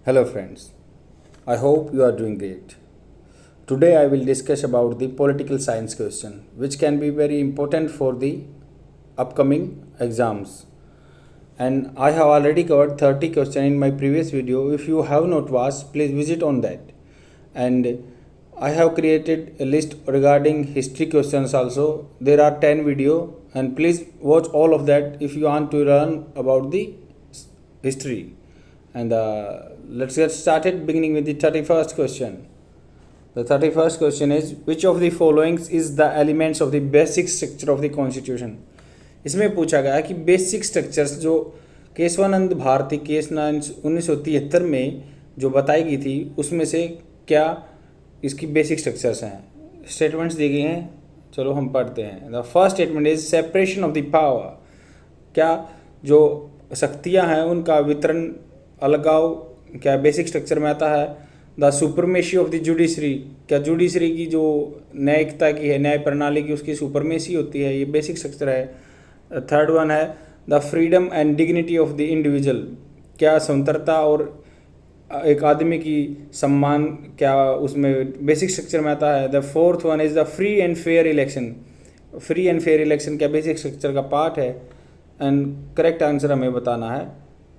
Hello friends, I hope you are doing great. Today I will discuss about the political science question which can be very important for the upcoming exams. And I have already covered 30 questions in my previous video. If you have not watched, please visit on that. And I have created a list regarding history questions also. There are 10 video and please watch all of that if you want to learn about the history. And let's get started beginning with the 31st question. The 31st question is which of the following is the elements of the basic structure of the constitution? इसमें पूछा गया कि basic structures जो Keshavananda Bharti case 1973 में जो बताई गई थी उसमें से क्या इसकी बेसिक स्ट्रक्चर्स हैं। स्टेटमेंट्स दी गई हैं, चलो हम पढ़ते हैं। The first statement is separation of the power, क्या जो शक्तियां हैं उनका वितरण अलगाव क्या बेसिक स्ट्रक्चर में आता है। The supremacy of the judiciary, क्या जुडिशरी की जो न्यायिकता की है, न्याय प्रणाली की, उसकी सुपरमेसी होती है, ये बेसिक स्ट्रक्चर है। थर्ड वन है the freedom and dignity of the individual, क्या स्वतंत्रता और एक आदमी की सम्मान क्या उसमें बेसिक स्ट्रक्चर में आता है। The fourth one is the free and fair election, free and fair election क्या बेसिक स्ट्रक्चर का पार्ट है। एंड करेक्ट आंसर हमें बताना है,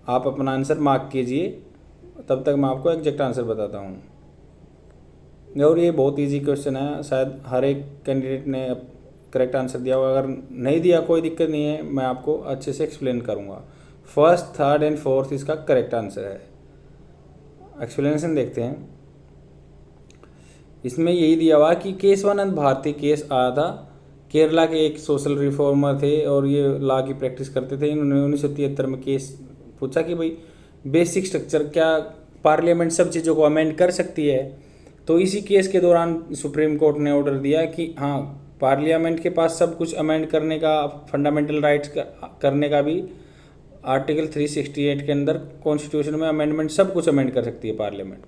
आप अपना आंसर मार्क कीजिए, तब तक मैं आपको एग्जैक्ट आंसर बताता हूँ। और ये बहुत इजी क्वेश्चन है, शायद हर एक कैंडिडेट ने करेक्ट आंसर दिया होगा, अगर नहीं दिया कोई दिक्कत नहीं है, मैं आपको अच्छे से एक्सप्लेन करूँगा। फर्स्ट, थर्ड एंड फोर्थ इसका करेक्ट आंसर है। एक्सप्लेनेशन देखते हैं। इसमें यही दिया हुआ कि केशवानंद भारती केस आया था, केरला के एक सोशल रिफॉर्मर थे और ये लॉ की प्रैक्टिस करते थे। इन्होंने 1973 में केस पूछा कि भाई बेसिक स्ट्रक्चर क्या पार्लियामेंट सब चीज़ों को अमेंड कर सकती है। तो इसी केस के दौरान सुप्रीम कोर्ट ने ऑर्डर दिया कि हाँ, पार्लियामेंट के पास सब कुछ अमेंड करने का, फंडामेंटल राइट्स करने का भी आर्टिकल 368 के अंदर कॉन्स्टिट्यूशन में अमेंडमेंट सब कुछ अमेंड कर सकती है पार्लियामेंट,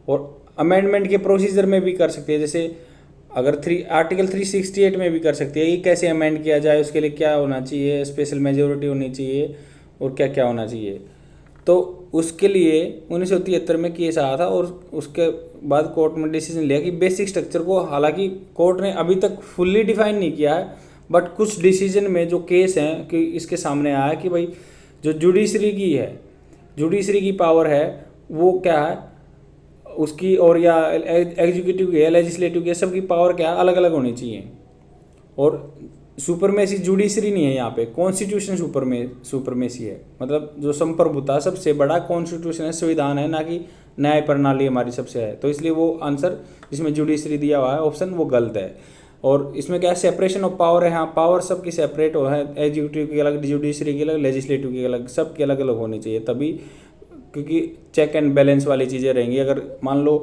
और अमेंडमेंट के प्रोसीजर में भी कर सकती है। जैसे अगर आर्टिकल 368 में भी कर सकती है कि कैसे अमेंड किया जाए, उसके लिए क्या होना चाहिए, स्पेशल मेजोरिटी होनी चाहिए और क्या क्या होना चाहिए। तो उसके लिए 1973 में केस आया था और उसके बाद कोर्ट में डिसीजन लिया कि बेसिक स्ट्रक्चर को, हालांकि कोर्ट ने अभी तक फुल्ली डिफाइन नहीं किया है, बट कुछ डिसीजन में जो केस हैं कि इसके सामने आया कि भाई जो जुडिशरी की है, जुडिशरी की पावर है वो क्या है उसकी, और या एग्जीक्यूटिव की है, लेजिस्लेटिव की है, सबकी पावर क्या है अलग अलग होनी चाहिए। और सुपरमेसी जुडिशरी नहीं है यहाँ पे, कॉन्स्टिट्यूशन सुपरमेसी है, मतलब जो संप्रभुता सबसे बड़ा कॉन्स्टिट्यूशन है, संविधान है, ना कि न्याय प्रणाली हमारी सबसे है। तो इसलिए वो आंसर जिसमें जुडिशरी दिया हुआ है ऑप्शन वो गलत है। और इसमें क्या है, सेपरेशन ऑफ पावर है। हाँ, पावर सबकी सेपरेट हो है, एग्जीक्यूटिव की अलग, जुडिशरी की अलग, लेजिस्लेटिव की अलग, सबकी अलग अलग होनी चाहिए, तभी क्योंकि चेक एंड बैलेंस वाली चीज़ें रहेंगी। अगर मान लो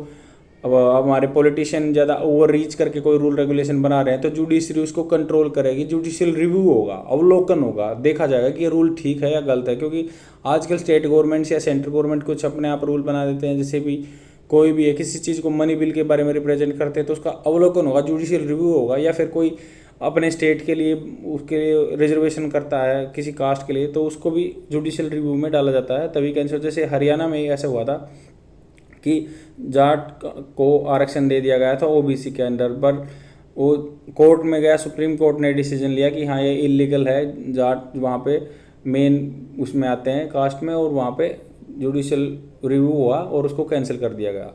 अब हमारे पॉलिटिशियन ज़्यादा ओवर रीच करके कोई रूल रेगुलेशन बना रहे हैं तो जुडिशरी उसको कंट्रोल करेगी, जुडिशियल रिव्यू होगा, अवलोकन होगा, देखा जाएगा कि ये रूल ठीक है या गलत है। क्योंकि आजकल स्टेट गवर्नमेंट्स या सेंट्रल गवर्नमेंट कुछ अपने आप रूल बना देते हैं, जैसे भी कोई भी है किसी चीज़ को मनी बिल के बारे में रिप्रेजेंट करते हैं तो उसका अवलोकन होगा, जुडिशियल रिव्यू होगा। या फिर कोई अपने स्टेट के लिए उसके लिए रिजर्वेशन करता है किसी कास्ट के लिए तो उसको भी जुडिशियल रिव्यू में डाला जाता है, तभी कैंसिल। जैसे हरियाणा में ऐसा हुआ था कि जाट को आरक्षण दे दिया गया था ओबीसी के अंडर, पर वो कोर्ट में गया, सुप्रीम कोर्ट ने डिसीजन लिया कि हाँ ये इलीगल है, जाट वहाँ पे मेन उसमें आते हैं कास्ट में, और वहाँ पे जुडिशियल रिव्यू हुआ और उसको कैंसिल कर दिया गया।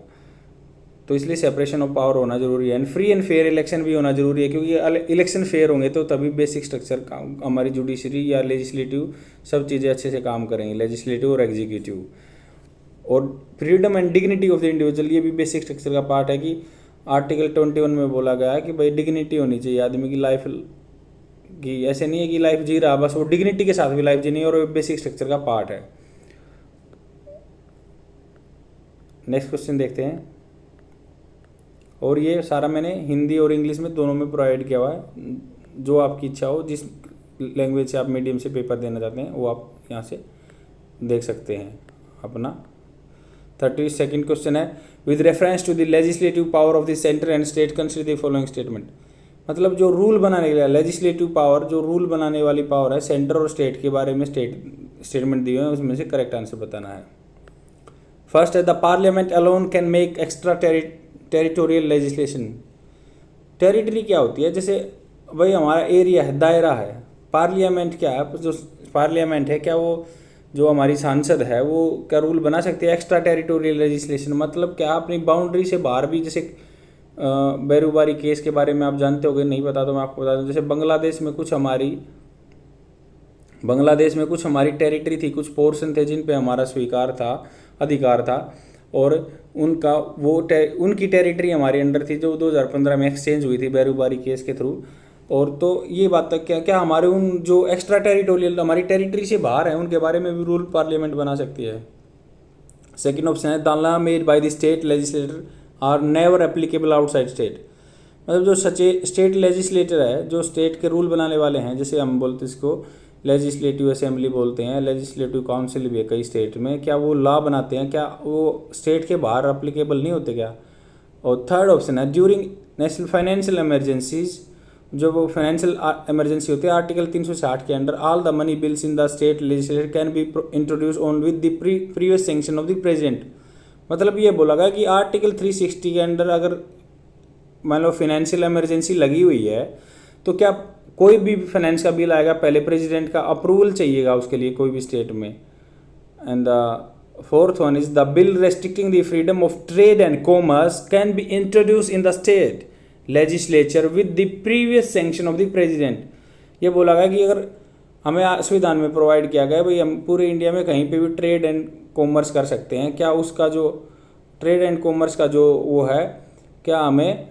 तो इसलिए सेपरेशन ऑफ पावर होना जरूरी है, and free and fair election भी होना जरूरी है, क्योंकि इलेक्शन फेयर होंगे तो तभी बेसिक स्ट्रक्चर हमारी जुडिशरी या लेजिस्लेटिव सब चीज़ें अच्छे से काम करेंगी, लेजिस्लेटिव और एग्जीक्यूटिव। और freedom and dignity of the individual, ये भी बेसिक स्ट्रक्चर का पार्ट है कि आर्टिकल 21 में बोला गया है कि भाई डिग्निटी होनी चाहिए आदमी की लाइफ की, ऐसे नहीं है कि लाइफ जी रहा बस, वो डिग्निटी के साथ भी लाइफ जीनी, और बेसिक स्ट्रक्चर का पार्ट है। नेक्स्ट क्वेश्चन देखते हैं, और ये सारा मैंने हिंदी और इंग्लिश में दोनों में प्रोवाइड किया हुआ है, जो आपकी इच्छा हो, जिस लैंग्वेज से आप मीडियम से पेपर देना चाहते हैं वो आप यहाँ से देख सकते हैं अपना। 32nd क्वेश्चन है, with reference to the legislative power of the centre and state consider the following statement. मतलब जो रूल बनाने के लिए लेजिस्लेटिव पावर, जो रूल बनाने वाली पावर है, सेंटर और स्टेट के बारे में स्टेटमेंट दिए हुए हैं, उसमें से करेक्ट आंसर बताना है। फर्स्ट है the parliament alone can make extra territorial legislation. Territory क्या होती है, जैसे वही हमारा एरिया है, दायरा है। पार्लियामेंट क्या है, जो पार्लियामेंट है क्या वो जो हमारी सांसद है वो क्या रूल बना सकती है एक्स्ट्रा टेरिटोरियल लेजिस्लेशन, मतलब क्या अपनी बाउंड्री से बाहर भी, जैसे बेरूबारी केस के बारे में आप जानते होंगे, नहीं पता तो मैं आपको बता दूं। जैसे बांग्लादेश में कुछ हमारी टेरिटरी थी, कुछ पोर्शन थे जिन पे हमारा स्वीकार था, अधिकार था, और उनका उनकी टेरिटरी हमारे अंडर थी, जो 2015 में एक्सचेंज हुई थी बेरूबारी केस के थ्रू। और तो ये बात तक क्या हमारे उन जो एक्स्ट्रा टेरिटोरियल हमारी टेरिटरी से बाहर है उनके बारे में भी रूल पार्लियामेंट बना सकती है। सेकेंड ऑप्शन है the law made by the state legislator are never applicable outside state. मतलब जो स्टेट लेजिस्लेटर है, जो स्टेट के रूल बनाने वाले हैं, जैसे हम बोलते इसको लेजिस्लेटिव असेंबली बोलते हैं, लेजिस्लेटिव काउंसिल भी है कई स्टेट में, क्या वो लॉ बनाते हैं, क्या वो स्टेट के बाहर एप्लीकेबल नहीं होते क्या। और थर्ड ऑप्शन है ड्यूरिंग नेशनल फाइनेंशियल इमरजेंसीज, जो वो फाइनेंशियल इमरजेंसी होती है आर्टिकल 360 के under, all the money bills in the state legislature can be introduce own with the previous sanction of the president. मतलब ये बोला गया कि आर्टिकल 360 के अंडर अगर मान लो फाइनेंशियल इमरजेंसी लगी हुई है तो क्या कोई भी फाइनेंस का बिल आएगा पहले प्रेसिडेंट का अप्रूवल चाहिएगा उसके लिए कोई भी स्टेट में। And the fourth one is the bill restricting the freedom of trade and commerce can be introduce in the state legislature with the previous sanction of the president. ये बोला गया कि अगर हमें संविधान में प्रोवाइड किया गया भाई हम पूरे इंडिया में कहीं पे भी ट्रेड एंड कॉमर्स कर सकते हैं, क्या उसका जो ट्रेड एंड कॉमर्स का जो वो है क्या हमें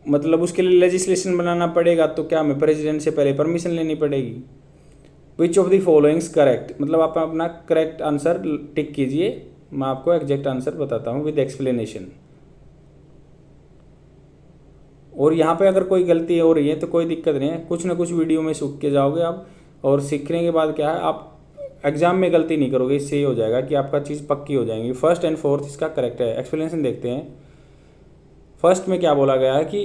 मतलब उसके लिए लेजिस्लेशन बनाना पड़ेगा, तो क्या हमें प्रेसिडेंट से पहले परमिशन लेनी पड़ेगी। विच ऑफ द फॉलोइंग्स करेक्ट, मतलब आप अपना करेक्ट आंसर टिक कीजिए, मैं आपको एग्जैक्ट आंसर बताता हूँ विद एक्सप्लेनेशन। और यहाँ पे अगर कोई गलती हो रही है तो कोई दिक्कत नहीं है, कुछ ना कुछ वीडियो में सीख के जाओगे आप, और सीखने के बाद क्या है आप एग्जाम में गलती नहीं करोगे, इससे ही हो जाएगा कि आपका चीज़ पक्की हो जाएंगी। फर्स्ट एंड फोर्थ इसका करेक्ट है। एक्सप्लेनेशन देखते हैं। फर्स्ट में क्या बोला गया है कि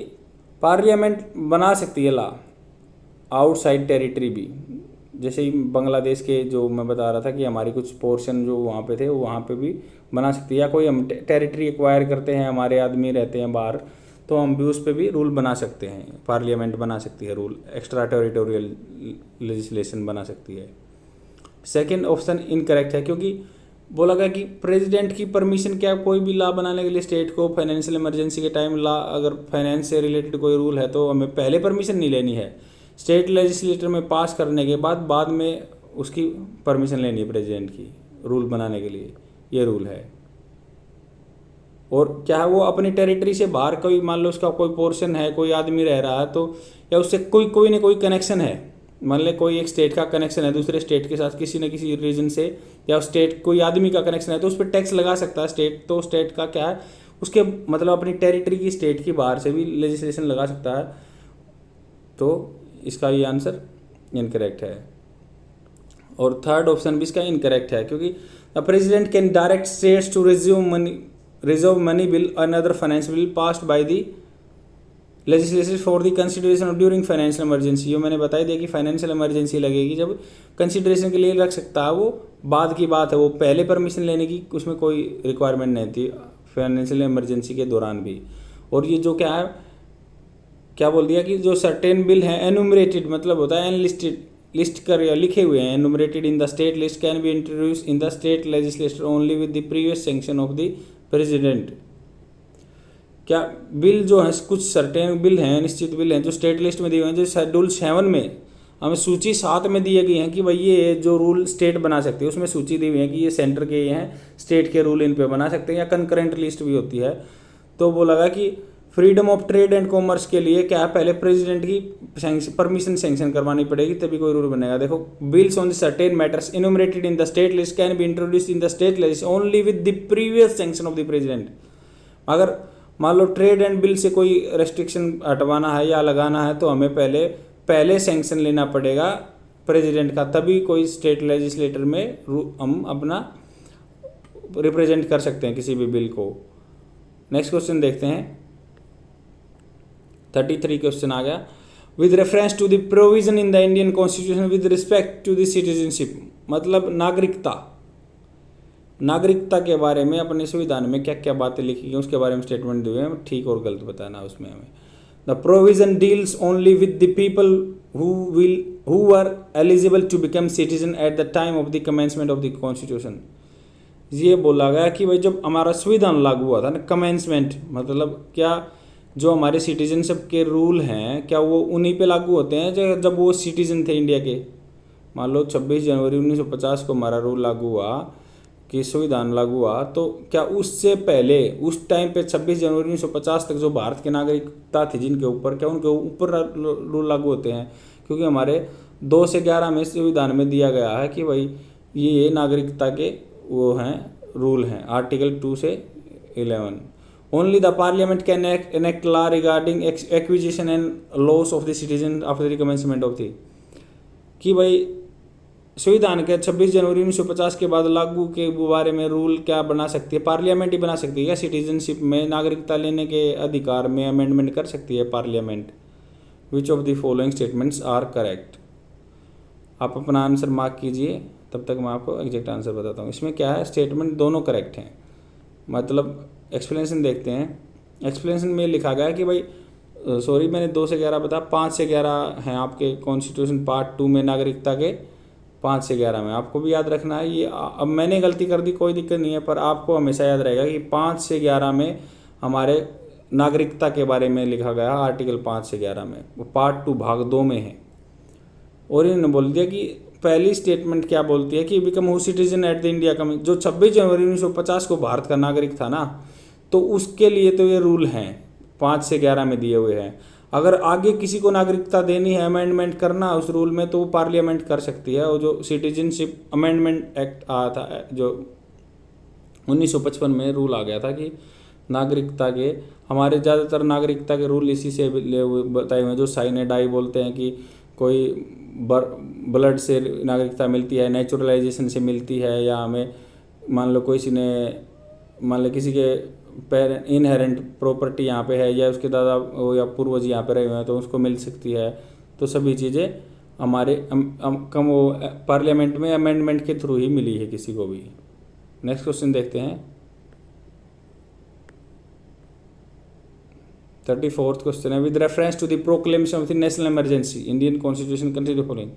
पार्लियामेंट बना सकती है लॉ आउटसाइड टेरिटरी भी, जैसे ही बांग्लादेश के जो मैं बता रहा था कि हमारी कुछ पोर्शन जो वहाँ पे थे वहाँ पे भी बना सकती है, या कोई हम टेरिटरी एक्वायर करते हैं, हमारे आदमी रहते हैं बाहर, तो हम भी उस पर भी रूल बना सकते हैं, पार्लियामेंट बना सकती है रूल, एक्स्ट्रा टेरिटोरियल लेजिस्लेशन बना सकती है। सेकेंड ऑप्शन इनकरेक्ट है, क्योंकि बोला गया कि प्रेसिडेंट की परमिशन क्या कोई भी लॉ बनाने के लिए स्टेट को फाइनेंशियल इमरजेंसी के टाइम लॉ अगर फाइनेंस से रिलेटेड कोई रूल है तो हमें पहले परमिशन नहीं लेनी है, स्टेट लेजिस्लेटर में पास करने के बाद में उसकी परमिशन लेनी है प्रेसिडेंट की रूल बनाने के लिए, ये रूल है। और क्या है वो अपनी टेरिटरी से बाहर कोई मान लो उसका कोई पोर्शन है, कोई आदमी रह रहा है तो, या उससे कोई ना कोई कनेक्शन है, मान ले कोई एक स्टेट का कनेक्शन है दूसरे स्टेट के साथ किसी न किसी रीजन से, या स्टेट कोई आदमी का कनेक्शन है तो उस पर टैक्स लगा सकता है स्टेट, तो स्टेट का क्या है उसके मतलब अपनी टेरिटरी की स्टेट की बाहर से भी लेजिस्लेशन लगा सकता है, तो इसका ये आंसर इनकरेक्ट है। और थर्ड ऑप्शन भी इसका इनकरेक्ट है, क्योंकि the president can direct states to reserve money bill and other finance bill passed by the legislature for the consideration of during financial emergency. ये मैंने बता दिया कि फाइनेंशियल इमरजेंसी लगेगी जब कंसिडरेशन के लिए रख सकता है, वो बाद की बात है, वो पहले परमिशन लेने की उसमें कोई रिक्वायरमेंट नहीं थी फाइनेंशियल इमरजेंसी के दौरान भी। और ये जो क्या है क्या बोल दिया कि जो सर्टेन बिल हैं एनुमरेटेड मतलब होता है एनलिस्टेड, लिस्ट कर या लिखे हुए हैं, enumerated in the state list can be introduce in the state legislature only with the previous sanction of the president. क्या बिल जो है कुछ सर्टेन बिल हैं, निश्चित बिल हैं जो स्टेट लिस्ट में दिए हुए हैं, जो शेड्यूल 7 में हमें सूची 7 में दिए गए हैं कि भाई ये जो रूल स्टेट बना सकती है, उसमें सूची दी हुई है कि ये सेंटर के ये हैं, स्टेट के रूल इन पे बना सकते हैं, या कंकरेंट लिस्ट भी होती है। तो वो लगा कि freedom of trade and commerce के लिए क्या है पहले प्रेसिडेंट की परमिशन सेंक्शन करवानी पड़ेगी तभी कोई रूल बनेगा। देखो bills on the certain matters enumerated in the state list can be introduced in the state list only with the previous sanction of the president. अगर मान लो ट्रेड एंड बिल से कोई रेस्ट्रिक्शन हटवाना है या लगाना है तो हमें पहले सैंक्शन लेना पड़ेगा प्रेसिडेंट का, तभी कोई स्टेट लेजिस्लेटर में हम अपना रिप्रेजेंट कर सकते हैं किसी भी बिल को। नेक्स्ट क्वेश्चन देखते हैं। 33 क्वेश्चन आ गया। With reference to the provision in the Indian constitution with respect to the citizenship, मतलब नागरिकता नागरिकता के बारे में अपने संविधान में क्या क्या बातें लिखी गई उसके बारे में स्टेटमेंट दिए हैं, ठीक और गलत बताना उसमें हमें। The provision deals only with the people who were eligible to become citizen at the time of the commencement of the constitution. ये बोला गया कि भाई जब हमारा संविधान लागू हुआ था ना, कमेंसमेंट मतलब क्या, जो हमारे सिटीजनशिप के रूल हैं क्या वो उन्हीं पे लागू होते हैं जब वो सिटीजन थे इंडिया के। मान लो 26 जनवरी 1950 को हमारा रूल लागू हुआ कि संविधान लागू हुआ, तो क्या उससे पहले उस टाइम पे 26 जनवरी 1950 तक जो भारत की नागरिकता थी जिनके ऊपर, क्या उनके ऊपर रूल लागू होते हैं? क्योंकि हमारे 2 से 11 में संविधान में दिया गया है कि भाई ये नागरिकता के वो हैं रूल हैं, आर्टिकल 2 से 11। Only the parliament can enact law regarding acquisition and loss of the citizen after the commencement of the, कि भाई संविधान के 26 जनवरी 1950 के बाद लागू के बारे में रूल क्या बना सकती है? पार्लियामेंट ही बना सकती है। या सिटीजनशिप में नागरिकता लेने के अधिकार में अमेंडमेंट कर सकती है parliament? Which of the following statements are correct? आप अपना आंसर मार्क कीजिए, तब तक मैं आपको एग्जैक्ट आंसर बताता हूँ। इसमें क्या है, स्टेटमेंट दोनों करेक्ट हैं। मतलब एक्सप्लेनेशन देखते हैं। एक्सप्लेनेशन में लिखा गया है कि भाई सॉरी मैंने 2 से 11 बताया, 5 से 11 हैं आपके कॉन्स्टिट्यूशन पार्ट 2 में नागरिकता के 5 से 11 में, आपको भी याद रखना है। ये अब मैंने गलती कर दी, कोई दिक्कत नहीं है, पर आपको हमेशा याद रहेगा कि 5 से 11 में हमारे नागरिकता के बारे में लिखा गया है, आर्टिकल 5 से 11 में, वो पार्ट 2 भाग 2 में है। और इन्होंने बोल दिया कि पहली स्टेटमेंट क्या बोलती है कि become who citizen at the India come, जो 26 जनवरी 1950 को भारत का नागरिक था ना, तो उसके लिए तो ये रूल हैं 5 से 11 में दिए हुए हैं। अगर आगे किसी को नागरिकता देनी है, अमेंडमेंट करना उस रूल में, तो वो पार्लियामेंट कर सकती है। और जो सिटीजनशिप अमेंडमेंट एक्ट आया था जो 1955 में रूल आ गया था कि नागरिकता के, हमारे ज़्यादातर नागरिकता के रूल इसी से बताए हुए हैं, जो साइन डाई बोलते हैं कि कोई ब्लड से नागरिकता मिलती है, नेचुरलाइजेशन से मिलती है, या हमें मान लो किसी ने, मान लो किसी के पेरेंट इनहेरेंट प्रॉपर्टी यहाँ पे है, या उसके दादा या पूर्वज यहाँ पे रहे हुए हैं तो उसको मिल सकती है। तो सभी चीज़ें हमारे कम वो पार्लियामेंट में अमेंडमेंट के थ्रू ही मिली है किसी को भी। नेक्स्ट क्वेश्चन देखते हैं, 34th क्वेश्चन है, with reference to the proclamation of the national emergency Indian constitution consider following.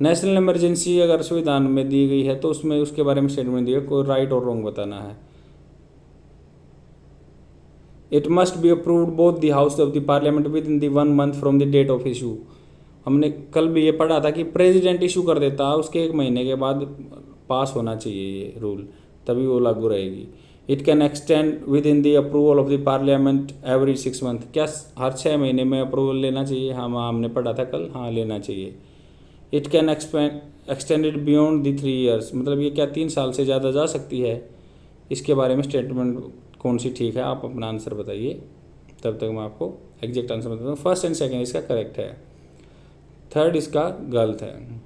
National emergency अगर संविधान में दी गई है तो उसमें उसके बारे में स्टेटमेंट दिया, कोई राइट और रॉन्ग बताना है। It must be approved both the house of the parliament within the 1 month from the date of issue. हमने कल भी ये पढ़ा था कि प्रेसिडेंट इशू कर देता है, उसके 1 महीने के बाद पास होना चाहिए ये रूल, तभी वो लागू रहेगी। It can extend with in the approval of the parliament every 6 month। क्या हर 6 महीने में अप्रूवल लेना चाहिए? हाँ, हमने पढ़ा था कल, हाँ लेना चाहिए। It can extended beyond the 3 years, मतलब ये क्या 3 साल से ज़्यादा जा सकती है? इसके बारे में स्टेटमेंट कौन सी ठीक है? आप अपना आंसर बताइए, तब तक मैं आपको एग्जैक्ट आंसर बताता हूँ। फर्स्ट एंड सेकंड इसका करेक्ट है, थर्ड इसका गलत है।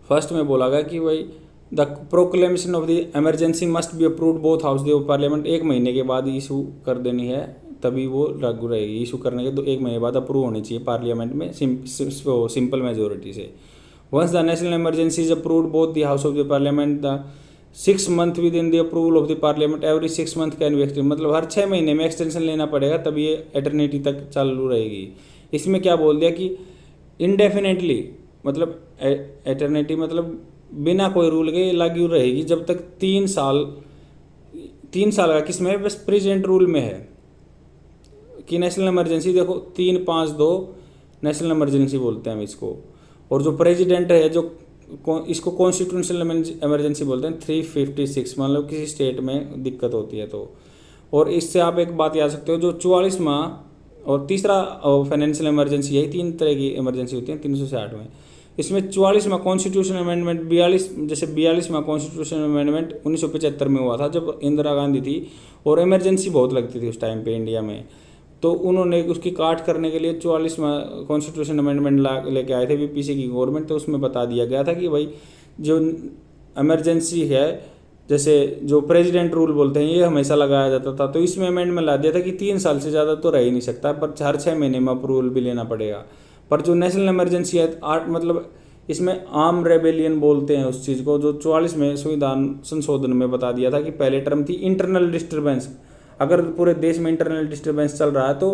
फर्स्ट में बोला गया कि भाई the proclamation of the emergency must be approved both house the parliament, 1 महीने के बाद इशू कर देनी है तभी वो लागू रहेगी। इशू करने के 1 महीने बाद अप्रूव होनी चाहिए पार्लियामेंट में सिंपल मेजोरिटी से। Once the national emergency is approved both the house of the parliament the 6 month within the approval of the parliament every 6 month can be extend, मतलब हर 6 महीने में एक्सटेंशन लेना पड़ेगा तब ये एटर्निटी तक चालू रहेगी। इसमें क्या बोल दिया कि इनडेफिनेटली, मतलब एटर्निटी मतलब बिना कोई रूल के लागू रहेगी जब तक 3 साल का किस में, बस प्रेजेंट रूल में है कि नेशनल इमरजेंसी, देखो 352 नेशनल इमरजेंसी बोलते हैं हम इसको। और जो प्रेसिडेंट है जो इसको कॉन्स्टिट्यूशनल इमरजेंसी बोलते हैं 356, मान लो किसी स्टेट में दिक्कत होती है तो। और इससे आप एक बात याद सकते हो, जो 44वां और तीसरा फाइनेंशियल इमरजेंसी, यही 3 तरह की इमरजेंसी होती है 360 में। इसमें 44वां कॉन्स्टिट्यूशन अमेंडमेंट 42वां कॉन्स्टिट्यूशन अमेंडमेंट 1975 में हुआ था जब इंदिरा गांधी थी, और इमरजेंसी बहुत लगती थी उस टाइम पे इंडिया में, तो उन्होंने उसकी काट करने के लिए 44वां कॉन्स्टिट्यूशन अमेंडमेंट लेके आए थे बीपीसी की गवर्नमेंट। तो उसमें बता दिया गया था कि भाई जो इमरजेंसी है, जैसे जो प्रेसिडेंट रूल बोलते हैं, ये हमेशा लगाया जाता था। तो इसमें अमेंडमेंट ला दिया था कि 3 साल से ज़्यादा तो रह ही नहीं सकता, पर हर 6 महीने में अप्रूवल भी लेना पड़ेगा। पर जो नेशनल इमरजेंसी है मतलब इसमें आर्म रेबेलियन बोलते हैं उस चीज़ को, जो 44वें संविधान संशोधन में बता दिया था कि पहले टर्म थी इंटरनल डिस्टर्बेंस। अगर पूरे देश में इंटरनल डिस्टर्बेंस चल रहा है तो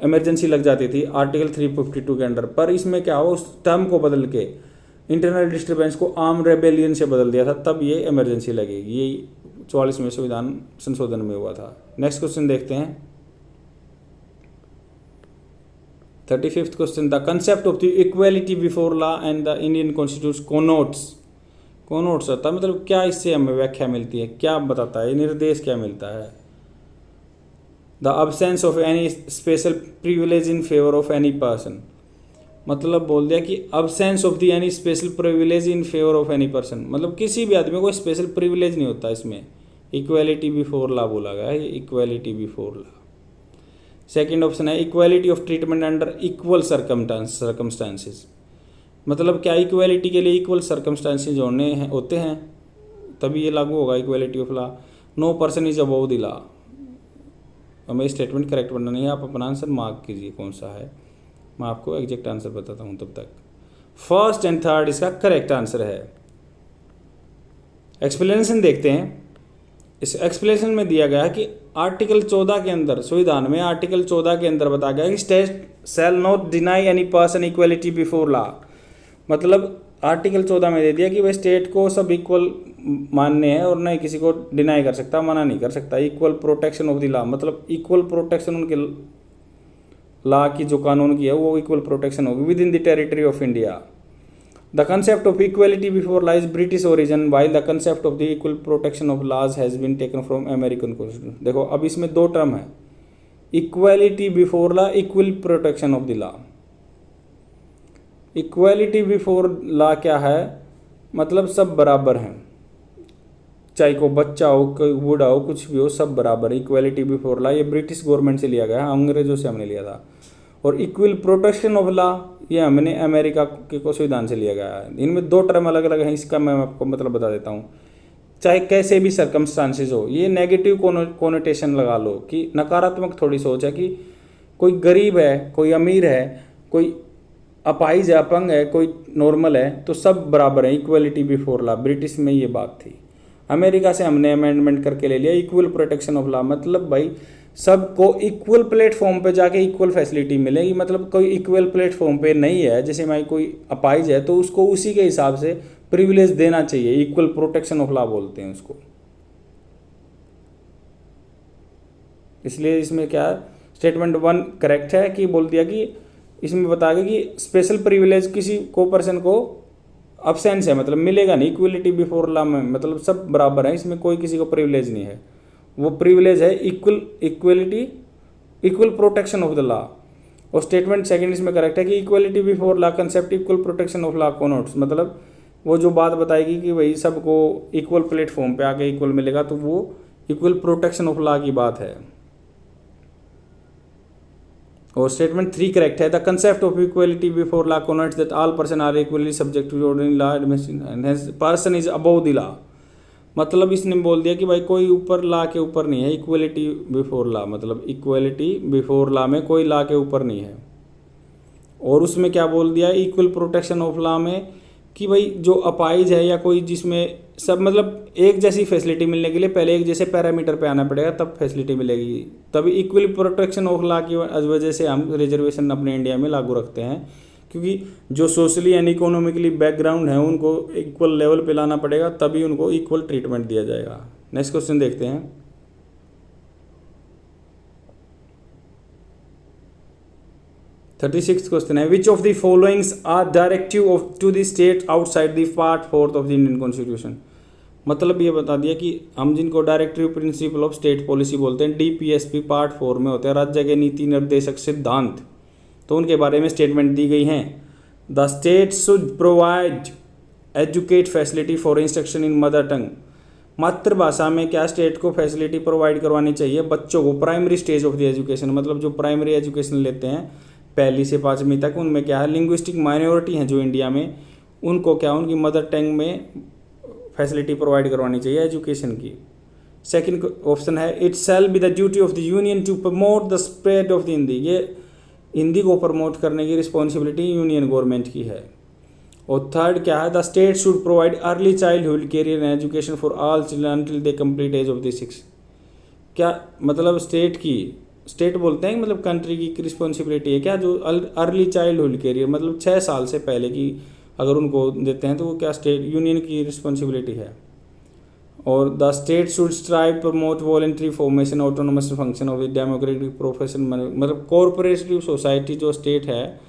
इमरजेंसी लग जाती थी आर्टिकल 352 के अंडर। पर इसमें क्या हुआ, उस टर्म को बदल के इंटरनल डिस्टर्बेंस को आर्म रेबेलियन से बदल दिया था, तब ये इमरजेंसी लगेगी। ये 44वें संविधान संशोधन में हुआ था। नेक्स्ट क्वेश्चन देखते हैं 35th question, the concept of the equality before law and the Indian constitution connotes होता है, मतलब क्या इससे हमें व्याख्या मिलती है, क्या बताता है, निर्देश क्या मिलता है। The absence of any special privilege in favour of any person, मतलब बोल दिया कि absence of the any special privilege in favour of any person, मतलब किसी भी आदमी को स्पेशल प्रिविलेज नहीं होता इसमें। इक्वालिटी बिफोर लॉ बोला गया है, equality before law. Second option है equality of treatment under equal circumstances, मतलब क्या इक्वालिटी के लिए इक्वल सर्कमस्टांसेस होते हैं तभी ये लागू होगा equality of law. No person is above the law, हमें स्टेटमेंट करेक्ट बनना नहीं है, आप अपना आंसर मार्क कीजिए कौन सा है, मैं आपको एग्जैक्ट आंसर बताता हूँ तब तक। फर्स्ट एंड थर्ड इसका करेक्ट आंसर है। एक्सप्लेनेशन देखते हैं। इस एक्सप्लेनेशन में दिया गया है कि आर्टिकल 14 के अंदर, संविधान में आर्टिकल 14 के अंदर बताया गया है कि state shall not deny any person equality before law, मतलब आर्टिकल 14 में दे दिया कि भाई स्टेट को सब इक्वल मानने हैं और नहीं किसी को डिनाई कर सकता, मना नहीं कर सकता। Equal protection of the law, मतलब इक्वल प्रोटेक्शन उनके लॉ की जो कानून की है वो इक्वल प्रोटेक्शन होगी within the territory of India. The concept of equality before law is British origin while the concept of the equal protection of laws has been taken from American constitution. देखो अब इसमें दो term है, equality before law, equal protection of the law. Equality before law क्या है, मतलब सब बराबर हैं, चाहे को बच्चा हो कोई बूढ़ा हो कुछ भी हो सब बराबर है। इक्वलिटी बिफोर लॉ ये ब्रिटिश गवर्नमेंट से लिया गया है, अंग्रेजों से हमने लिया था। और इक्वल प्रोटेक्शन ऑफ लॉ ये हमने अमेरिका के को संविधान से लिया गया है। इनमें दो टर्म अलग अलग हैं, इसका मैं आपको मतलब बता देता हूँ। चाहे कैसे भी सर्कमस्टांसेस हो, ये नेगेटिव कोनोटेशन लगा लो कि नकारात्मक थोड़ी सोच है कि कोई गरीब है, कोई अमीर है, कोई अपाहिज है, अपंग है, कोई नॉर्मल है, तो सब बराबर है। इक्वलिटी बिफोर लॉ ब्रिटिश में ये बात थी। अमेरिका से हमने अमेंडमेंट करके ले लिया इक्वल प्रोटेक्शन ऑफ लॉ, मतलब भाई सबको इक्वल प्लेटफॉर्म पे जाके इक्वल फैसिलिटी मिलेगी। मतलब कोई इक्वल प्लेटफॉर्म पे नहीं है, जैसे भाई कोई अपाहिज है तो उसको उसी के हिसाब से प्रिविलेज देना चाहिए, इक्वल प्रोटेक्शन ऑफ लॉ बोलते हैं उसको। इसलिए इसमें क्या स्टेटमेंट 1 करेक्ट है कि बोल दिया कि इसमें बता गया कि स्पेशल प्रिविलेज किसी को पर्सन को अब्सेंस है, मतलब मिलेगा नहीं। इक्वलिटी बिफोर लॉ में मतलब सब बराबर है, इसमें कोई किसी को प्रिविलेज नहीं है। वो प्रिविलेज है equality, equal protection of the law. और स्टेटमेंट सेकंड इसमें करेक्ट है कि equality before law concept equal protection of law connotes, मतलब वो जो बात बताएगी कि भाई सबको इक्वल प्लेटफॉर्म पे आके इक्वल मिलेगा, तो वो इक्वल प्रोटेक्शन ऑफ लॉ की बात है। और स्टेटमेंट 3 करेक्ट है, the concept of equality before law connotes that all person are equally subject to ordinary law and person is above the law, मतलब इसने बोल दिया कि भाई कोई ऊपर लॉ के ऊपर नहीं है। इक्वलिटी बिफोर लॉ मतलब इक्वलिटी बिफोर लॉ में कोई लॉ के ऊपर नहीं है। और उसमें क्या बोल दिया इक्वल प्रोटेक्शन ऑफ लॉ में कि भाई जो अपाहिज है या कोई जिसमें सब मतलब एक जैसी फैसिलिटी मिलने के लिए पहले एक जैसे पैरामीटर पे आना पड़ेगा, तब फैसिलिटी मिलेगी। तभी इक्वल प्रोटेक्शन ऑफ लॉ की वजह से हम रिजर्वेशन अपने इंडिया में लागू रखते हैं, क्योंकि जो सोशली एंड इकोनॉमिकली बैकग्राउंड है उनको इक्वल लेवल पे लाना पड़ेगा, तभी उनको इक्वल ट्रीटमेंट दिया जाएगा। नेक्स्ट क्वेश्चन देखते हैं। 36th क्वेश्चन है, which of the followings are directive of to the state outside the part 4 of the Indian constitution, मतलब ये बता दिया कि हम जिनको directive principle of state policy बोलते हैं, DPSP पार्ट 4 में होते हैं, राज्य के नीति निर्देशक सिद्धांत, तो उनके बारे में स्टेटमेंट दी गई हैं। The state should provide educate facility for instruction in mother tongue, मातृभाषा में क्या स्टेट को फैसिलिटी प्रोवाइड करवानी चाहिए बच्चों को primary stage of the education, मतलब जो प्राइमरी एजुकेशन लेते हैं 1ली से 5वीं तक, उनमें क्या है लिंग्विस्टिक माइनॉरिटी हैं जो इंडिया में, उनको क्या उनकी मदर टंग में फैसिलिटी प्रोवाइड करवानी चाहिए एजुकेशन की। सेकंड ऑप्शन है, it shall be the duty of the union to promote the spread of the Hindi, ये हिंदी को प्रमोट करने की रिस्पॉन्सिबिलिटी यूनियन गवर्नमेंट की है। और थर्ड क्या है, the state should provide early childhood career and education for all children until they complete age of the 6। क्या मतलब स्टेट बोलते हैं मतलब कंट्री की रिस्पॉन्सिबिलिटी है क्या, जो अर्ली चाइल्डहुड कैरियर मतलब 6 साल से पहले की अगर उनको देते हैं तो वो क्या स्टेट यूनियन की रिस्पॉन्सिबिलिटी है। और the state should strive promote voluntary formation autonomous function of the democratic profession, मतलब कॉरपोरेटिव सोसाइटी जो स्टेट है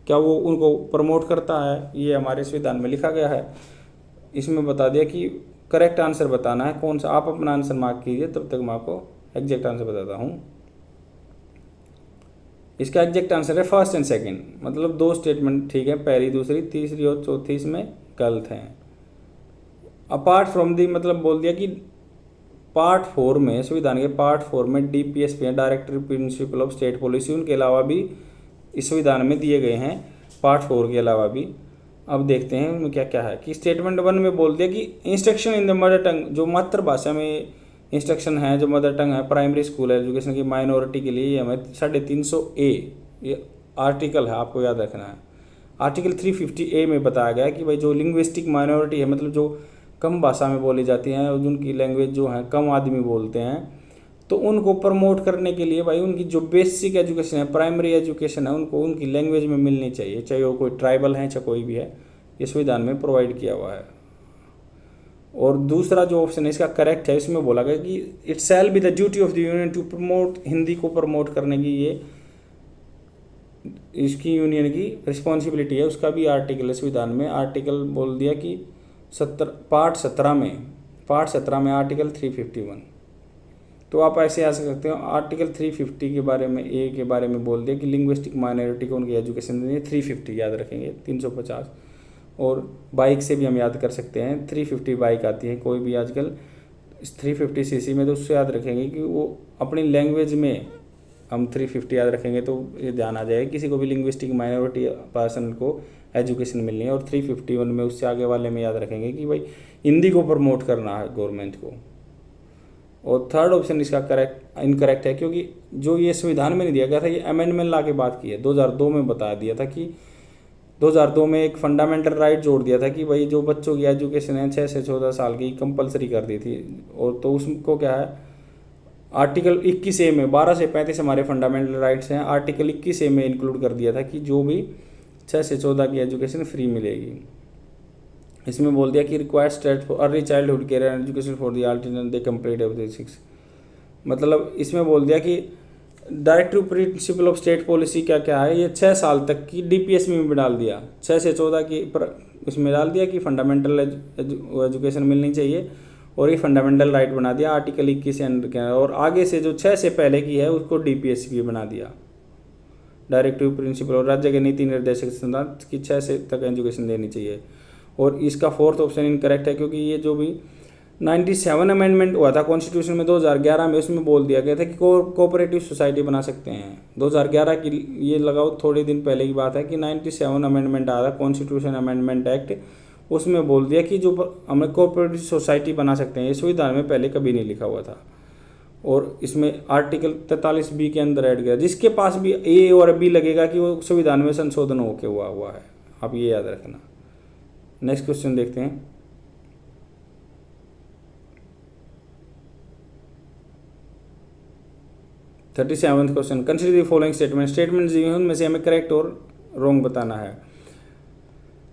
क्या वो उनको प्रमोट करता है, ये हमारे संविधान में लिखा गया है। इसमें बता दिया कि करेक्ट आंसर बताना है कौन सा, आप अपना आंसर मार्क कीजिए तब तक मैं आपको एग्जैक्ट आंसर बताता हूँ। इसका एग्जैक्ट आंसर है फर्स्ट एंड सेकंड, मतलब 2 स्टेटमेंट ठीक है, पहली दूसरी तीसरी और चौथी इसमें गलत हैं। अपार्ट फ्रॉम दी मतलब बोल दिया कि पार्ट 4 में संविधान के पार्ट 4 में डीपीएसपी है directory principal of state policy, उनके अलावा भी इस संविधान में दिए गए हैं पार्ट 4 के अलावा भी। अब देखते हैं उनमें क्या क्या है कि स्टेटमेंट 1 में बोल दिया कि instruction in the mother tongue, जो मातृभाषा में इंस्ट्रक्शन है जो मदर टंग है प्राइमरी स्कूल एजुकेशन की माइनॉरिटी के लिए, ये हमें 350A ये आर्टिकल है, आपको याद रखना है। आर्टिकल 350A में बताया गया है कि भाई जो लिंग्विस्टिक माइनॉरिटी है मतलब जो कम भाषा में बोली जाती हैं और जिनकी लैंग्वेज जो है कम आदमी बोलते हैं, तो उनको प्रमोट करने के लिए भाई उनकी जो बेसिक एजुकेशन है प्राइमरी एजुकेशन है उनको उनकी लैंग्वेज में मिलनी चाहिए, चाहे वो कोई ट्राइबल है चाहे कोई भी है, ये संविधान में प्रोवाइड किया हुआ है। और दूसरा जो ऑप्शन है इसका करेक्ट है, इसमें बोला गया कि it shall be the duty of the union to promote, Hindi को प्रमोट करने की ये इसकी यूनियन की रिस्पॉन्सिबिलिटी है। उसका भी आर्टिकल है संविधान में, आर्टिकल बोल दिया कि पार्ट 17 में आर्टिकल 351। तो आप ऐसे आ सकते हो आर्टिकल 350 के बारे में ए के बारे में बोल दिया कि लिंग्विस्टिक माइनॉरिटी को उनकी एजुकेशन देनी है, 350 याद रखेंगे 350। और बाइक से भी हम याद कर सकते हैं 350 बाइक आती है कोई भी आजकल 350cc में, तो उससे याद रखेंगे कि वो अपनी लैंग्वेज में हम 350 याद रखेंगे तो ये ध्यान आ जाएगा किसी को भी लिंग्विस्टिक माइनॉरिटी पर्सन को एजुकेशन मिलनी है। और 351 में उससे आगे वाले में याद रखेंगे कि भाई हिंदी को प्रमोट करना है गवर्नमेंट को। और थर्ड ऑप्शन इसका इनकरेक्ट है क्योंकि जो ये संविधान में नहीं दिया गया था, ये अमेंडमेंट ला के बात की है। 2002 में बता दिया था कि 2002 में एक फंडामेंटल राइट जोड़ दिया था कि भाई जो बच्चों की एजुकेशन है 6 से 14 साल की कंपलसरी कर दी थी। और तो उसको क्या है आर्टिकल 21A में 12 से 35 हमारे फंडामेंटल राइट्स हैं, आर्टिकल 21A में इंक्लूड कर दिया था कि जो भी 6 से 14 की एजुकेशन फ्री मिलेगी। इसमें बोल दिया कि required state for early childhood care and education for the all children they complete age 6। मतलब इसमें बोल दिया कि directive principle of state policy क्या क्या है, ये 6 साल तक की डीपीएसपी में डाल दिया, 6 से 14 की इसमें डाल दिया कि फंडामेंटल एजुकेशन मिलनी चाहिए और ये फंडामेंटल राइट बना दिया आर्टिकल 21 के। और आगे से जो 6 से पहले की है उसको डीपीएसपी बना दिया, डायरेक्टिव प्रिंसिपल और राज्य के नीति निर्देशक सिद्धांत की 6 से तक एजुकेशन देनी चाहिए। और इसका फोर्थ ऑप्शन इनकरेक्ट है क्योंकि ये जो भी 97 अमेंडमेंट हुआ था कॉन्स्टिट्यूशन में 2011 में, उसमें बोल दिया गया था कि कोऑपरेटिव सोसाइटी बना सकते हैं। 2011 की ये लगाओ थोड़े दिन पहले की बात है कि 97 अमेंडमेंट आया था कॉन्स्टिट्यूशन अमेंडमेंट एक्ट, उसमें बोल दिया कि जो हमें कोऑपरेटिव सोसाइटी बना सकते हैं, ये संविधान में पहले कभी नहीं लिखा हुआ था। और इसमें आर्टिकल 43B के अंदर ऐड किया, जिसके पास भी ए और बी लगेगा कि वो संविधान में संशोधन होके हुआ है, आप ये याद रखना। नेक्स्ट क्वेश्चन देखते हैं। Thirty seventh question, consider the following statement में से हमें करेक्ट और रॉन्ग बताना है।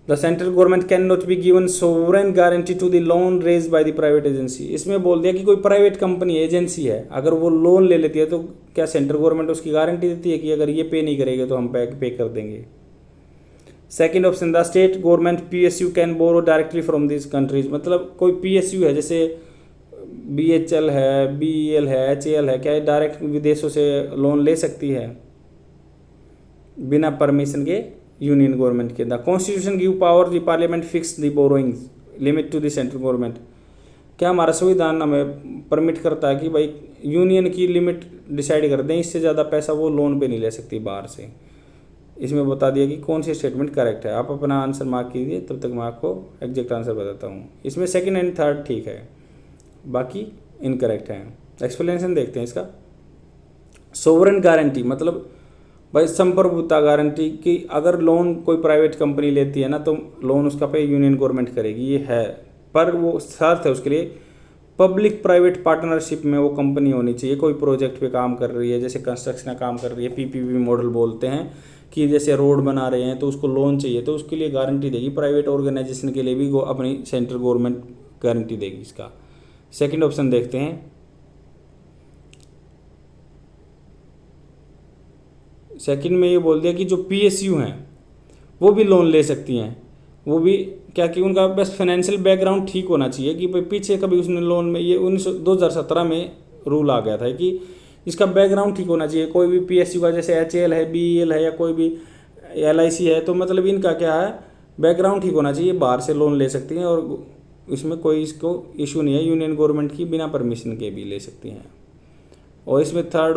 The central government can not be given sovereign guarantee to the loan raise by the private agency. इसमें बोल दिया कि कोई प्राइवेट कंपनी एजेंसी है, अगर वो लोन ले लेती है तो क्या सेंट्रल गवर्नमेंट उसकी गारंटी देती है कि अगर ये पे नहीं करेगा तो हम पे कर देंगे। Second option, the state government PSU can borrow directly from this countries. मतलब कोई PSU है जैसे BHL है, BEL है, HAL है, क्या ये डायरेक्ट विदेशों से लोन ले सकती है बिना परमिशन के यूनियन गवर्नमेंट के। The constitution give power the parliament fix the borrowings limit to the central government. क्या हमारा संविधान हमें परमिट करता है कि भाई यूनियन की लिमिट डिसाइड कर दें, इससे ज़्यादा पैसा वो लोन पे नहीं ले सकती बाहर से। इसमें बता दिया कि कौन सी स्टेटमेंट करेक्ट है। आप अपना आंसर मार्क कीजिए, तब तक मैं आपको एग्जैक्ट आंसर बताता हूँ। इसमें सेकंड एंड थर्ड ठीक है, बाकी इनकरेक्ट है। एक्सप्लेनेशन देखते हैं इसका। सोवरेन गारंटी मतलब भाई संप्रभुता गारंटी कि अगर लोन कोई प्राइवेट कंपनी लेती है ना तो लोन उसका पे यूनियन गवर्नमेंट करेगी, ये है। पर वो शर्त है उसके लिए पब्लिक प्राइवेट पार्टनरशिप में वो कंपनी होनी चाहिए। कोई प्रोजेक्ट पे काम कर रही है, जैसे कंस्ट्रक्शन का काम कर रही है, पीपीपी मॉडल बोलते हैं कि जैसे रोड बना रहे हैं तो उसको लोन चाहिए, तो उसके लिए गारंटी देगी। प्राइवेट ऑर्गेनाइजेशन के लिए भी अपनी सेंट्रल गवर्नमेंट गारंटी देगी इसका। सेकंड ऑप्शन देखते हैं। सेकंड में ये बोल दिया कि जो पीएसयू हैं वो भी लोन ले सकती हैं। वो भी क्या कि उनका बस फाइनेंशियल बैकग्राउंड ठीक होना चाहिए कि भाई पीछे कभी उसने लोन में, ये 2017 में रूल आ गया था कि इसका बैकग्राउंड ठीक होना चाहिए। कोई भी पीएसयू का जैसे एचएएल है, बीईएल है या कोई भी एलआईसी है, तो मतलब इनका क्या है, बैकग्राउंड ठीक होना चाहिए, बाहर से लोन ले सकती हैं और इसमें कोई इसको इशू नहीं है। यूनियन गवर्नमेंट की बिना परमिशन के भी ले सकती हैं। और इसमें थर्ड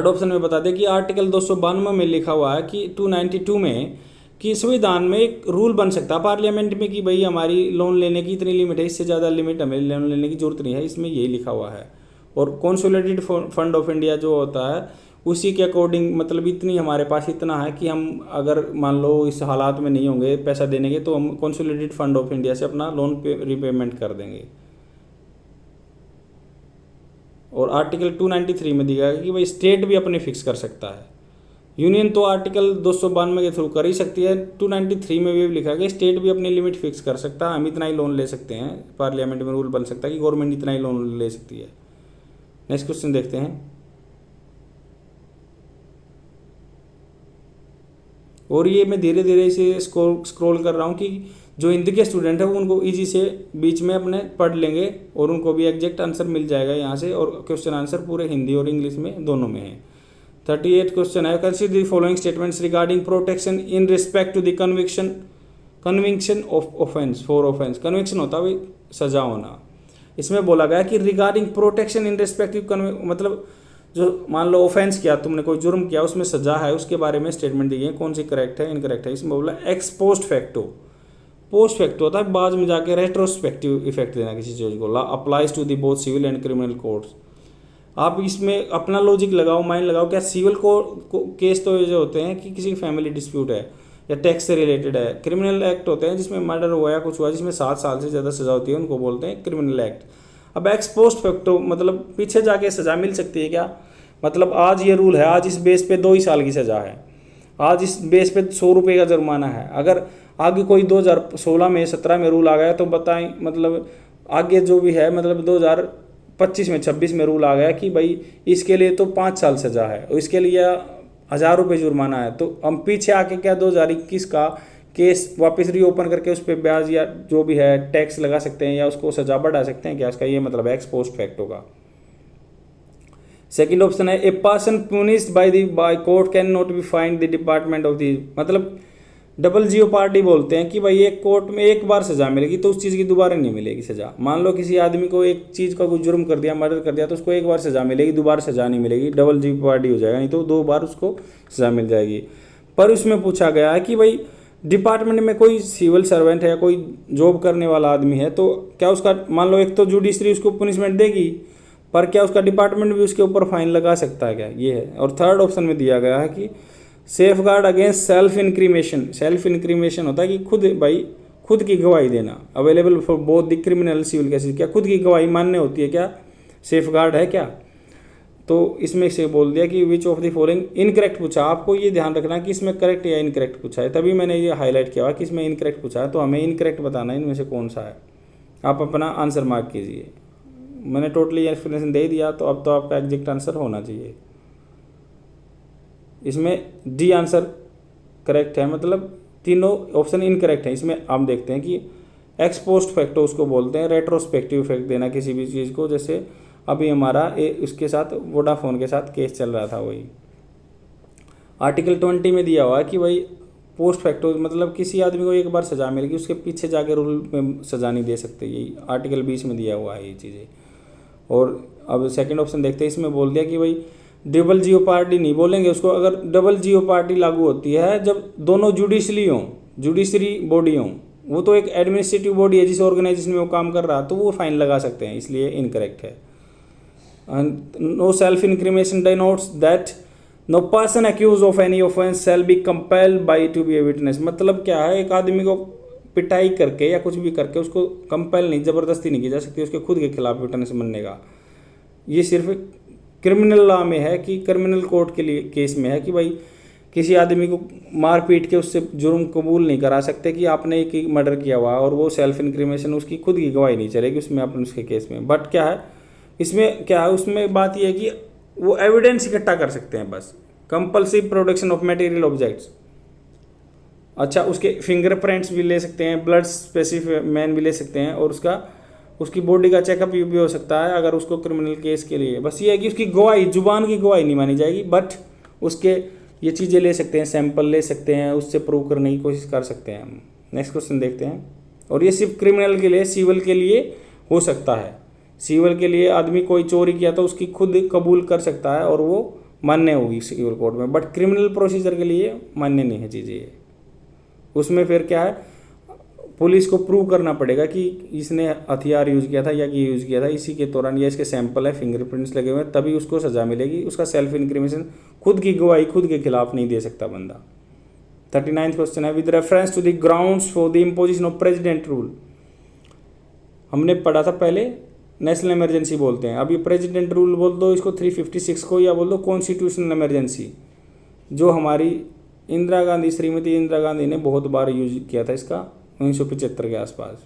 ऑप्शन में बता दें कि आर्टिकल 292 में लिखा हुआ है कि 292 में कि संविधान में एक रूल बन सकता है पार्लियामेंट में कि भाई हमारी लोन लेने की इतनी लिमिट है, इससे ज़्यादा लिमिट हमें लोन लेने की जरूरत नहीं है, इसमें यही लिखा हुआ है। और कंसोलिडेटेड फंड ऑफ इंडिया जो होता है उसी के अकॉर्डिंग, मतलब इतनी हमारे पास इतना है कि हम अगर मान लो इस हालात में नहीं होंगे पैसा देने के, तो हम कंसोलिडेटेड फंड ऑफ इंडिया से अपना लोन रिपेमेंट कर देंगे। और आर्टिकल 293 में दिया गया कि भाई स्टेट भी अपने फिक्स कर सकता है। यूनियन तो आर्टिकल 292 के थ्रू कर ही सकती है, 293 में भी लिखा गया स्टेट भी अपनी लिमिट फिक्स कर सकता है, हम इतना ही लोन ले सकते हैं। पार्लियामेंट में रूल बन सकता है कि गवर्नमेंट इतना ही लोन ले सकती है। नेक्स्ट क्वेश्चन देखते हैं। और ये मैं धीरे धीरे इसे स्क्रॉल कर रहा हूँ कि जो हिंदी के स्टूडेंट है वो उनको इजी से बीच में अपने पढ़ लेंगे और उनको भी एग्जैक्ट आंसर मिल जाएगा यहाँ से। और क्वेश्चन आंसर पूरे हिंदी और इंग्लिश में दोनों में है। 38 क्वेश्चन है, consider the following statements regarding protection in respect to the conviction of offence for offence. Conviction होता है सजा होना। इसमें बोला गया कि रिगार्डिंग प्रोटेक्शन इन रिस्पेक्ट, मतलब जो मान लो ऑफेंस किया तुमने, कोई जुर्म किया, उसमें सजा है, उसके बारे में स्टेटमेंट दी गई है, कौन सी करेक्ट है इनकरेक्ट है। इसमें बोला x post facto. Post facto होता है बाद में जाके रेट्रोस्पेक्टिव इफेक्ट देना किसी चीज़ को। Applies to the both civil and criminal courts. आप इसमें अपना लॉजिक लगाओ, माइंड लगाओ, क्या सिविल केस तो ये जो होते हैं कि किसी फैमिली डिस्प्यूट है या टैक्स से रिलेटेड है। क्रिमिनल एक्ट होते हैं जिसमें मर्डर हुआ या कुछ हुआ जिसमें 7 साल से ज़्यादा सजा होती है, उनको बोलते हैं क्रिमिनल एक्ट। अब एक्स पोस्ट फैक्टो मतलब पीछे जाके सजा मिल सकती है क्या, मतलब आज ये रूल है, आज इस बेस पे 2 ही साल की सजा है, आज इस बेस पे 100 रुपये का जुर्माना है। अगर आगे कोई 2016 में 17 में रूल आ गया तो बताएं, मतलब आगे जो भी है, मतलब 2025 में 26 में रूल आ गया कि भाई इसके लिए तो 5 साल सजा है और इसके लिए 1000 रुपये जुर्माना है, तो हम पीछे आके क्या 2021 का केस वापस रीओपन करके उस पर ब्याज या जो भी है टैक्स लगा सकते हैं या उसको सजा बढ़ा सकते हैं क्या, इसका ये मतलब एक्स पोस्ट फैक्ट होगा। सेकंड ऑप्शन है a person punished by court can not be find the department of the, मतलब डबल जीओपार्डी बोलते हैं कि भाई एक कोर्ट में एक बार सजा मिलेगी तो उस चीज़ की दोबारा नहीं मिलेगी सजा। मान लो किसी आदमी को एक चीज़ का कोई जुर्म कर दिया, मर्डर कर दिया, तो उसको एक बार सजा मिलेगी, दोबारा सजा नहीं मिलेगी, डबल जीओपार्डी हो जाएगा, नहीं तो 2 बार उसको सजा मिल जाएगी। पर उसमें पूछा गया है कि भाई डिपार्टमेंट में कोई सिविल सर्वेंट है या कोई जॉब करने वाला आदमी है, तो क्या उसका मान लो एक तो जुडिशरी उसको पनिशमेंट देगी, पर क्या उसका डिपार्टमेंट भी उसके ऊपर फाइन लगा सकता है क्या, ये है। और थर्ड ऑप्शन में दिया गया है कि safeguard against self incrimination. Self incrimination होता है कि खुद की गवाही देना, available for both the criminal civil cases. क्या खुद की गवाही मान्य होती है क्या, सेफ गार्ड है क्या। तो इसमें से बोल दिया कि विच ऑफ द फॉलोइंग इनकरेक्ट पूछा। आपको ये ध्यान रखना कि इसमें करेक्ट या इनकरेक्ट पूछा है, तभी मैंने ये हाईलाइट किया कि इसमें इनकरेक्ट पूछा है, तो हमें इनकरेक्ट बताना है इनमें से कौन सा है। आप अपना आंसर मार्क कीजिए। मैंने टोटली एक्सप्लेनेशन दे दिया, तो अब तो आपका एग्जैक्ट आंसर होना चाहिए। इसमें डी आंसर करेक्ट है, मतलब तीनों ऑप्शन इनकरेक्ट है। इसमें आप देखते हैं कि एक्स पोस्ट फैक्टो उसको बोलते हैं रेट्रोस्पेक्टिव इफेक्ट देना किसी भी चीज़ को, जैसे अभी हमारा उसके साथ वोडाफोन के साथ केस चल रहा था वही। आर्टिकल 20 में दिया हुआ है कि भाई पोस्ट फैक्टो मतलब किसी आदमी को एक बार सजा मिलेगी, उसके पीछे जाके रूल में सजा नहीं दे सकते, यही आर्टिकल 20 में दिया हुआ है ये चीज़ें। और अब सेकंड ऑप्शन देखते हैं, इसमें बोल दिया कि भाई डबल जीओपार्डी नहीं बोलेंगे उसको, अगर डबल जीओपार्डी लागू होती है जब दोनों जुडिशरी बॉडी हों, वो तो एक एडमिनिस्ट्रेटिव बॉडी है जिस ऑर्गेनाइजेशन में वो काम कर रहा है, तो वो फाइन लगा सकते हैं, इसलिए इनकरेक्ट है। No self incrimination denotes that no person accuse of any offence shall be compelled by to be a witness. मतलब क्या है, एक आदमी को पिटाई करके या कुछ भी करके उसको कंपेल नहीं, ज़बरदस्ती नहीं की जा सकती उसके खुद के खिलाफ विटनेस बनने का। ये सिर्फ क्रिमिनल लॉ में है कि क्रिमिनल कोर्ट के लिए केस में है कि भाई किसी आदमी को मार पीट के उससे जुर्म कबूल नहीं करा सकते कि आपने एक मर्डर किया हुआ और वो सेल्फ इंक्रिमिनेशन उसकी खुद की गवाही नहीं चलेगी उसमें अपन उसके केस में। बट क्या है इसमें, क्या है उसमें बात यह है कि वो एविडेंस इकट्ठा कर सकते हैं बस। Compulsive production of material objects, अच्छा उसके फिंगरप्रिंट्स भी ले सकते हैं, ब्लड स्पेसिफिक भी ले सकते हैं और उसकी बॉडी का चेकअप भी हो सकता है अगर उसको क्रिमिनल केस के लिए। बस ये है कि उसकी गवाही, जुबान की गवाही नहीं मानी जाएगी, बट उसके ये चीज़ें ले सकते हैं, सैंपल ले सकते हैं, उससे प्रूव करने की कोशिश कर सकते हैं हम। नेक्स्ट क्वेश्चन देखते हैं। और ये सिर्फ क्रिमिनल के लिए, सिविल के लिए हो सकता है। सिविल के लिए आदमी कोई चोरी किया तो उसकी खुद कबूल कर सकता है और वो मान्य होगी सिविल कोर्ट में, बट क्रिमिनल प्रोसीजर के लिए मान्य नहीं है चीज़ें। उसमें फिर क्या है, पुलिस को प्रूव करना पड़ेगा कि इसने हथियार यूज़ किया था या कि यूज़ किया था इसी के दौरान, या इसके सैंपल है, फिंगरप्रिंट्स लगे हुए हैं, तभी उसको सज़ा मिलेगी। उसका सेल्फ इंक्रिमिनेशन, खुद की गवाही खुद के खिलाफ नहीं दे सकता बंदा। 39th क्वेश्चन है, with reference to the grounds for the imposition of president rule. हमने पढ़ा था पहले नेशनल इमरजेंसी बोलते हैं, अब ये प्रेसिडेंट रूल बोल दो इसको 356 को, या बोल दो कॉन्स्टिट्यूशनल इमरजेंसी, जो हमारी इंदिरा गांधी, श्रीमती इंदिरा गांधी ने बहुत बार यूज किया था इसका 1975 के आसपास।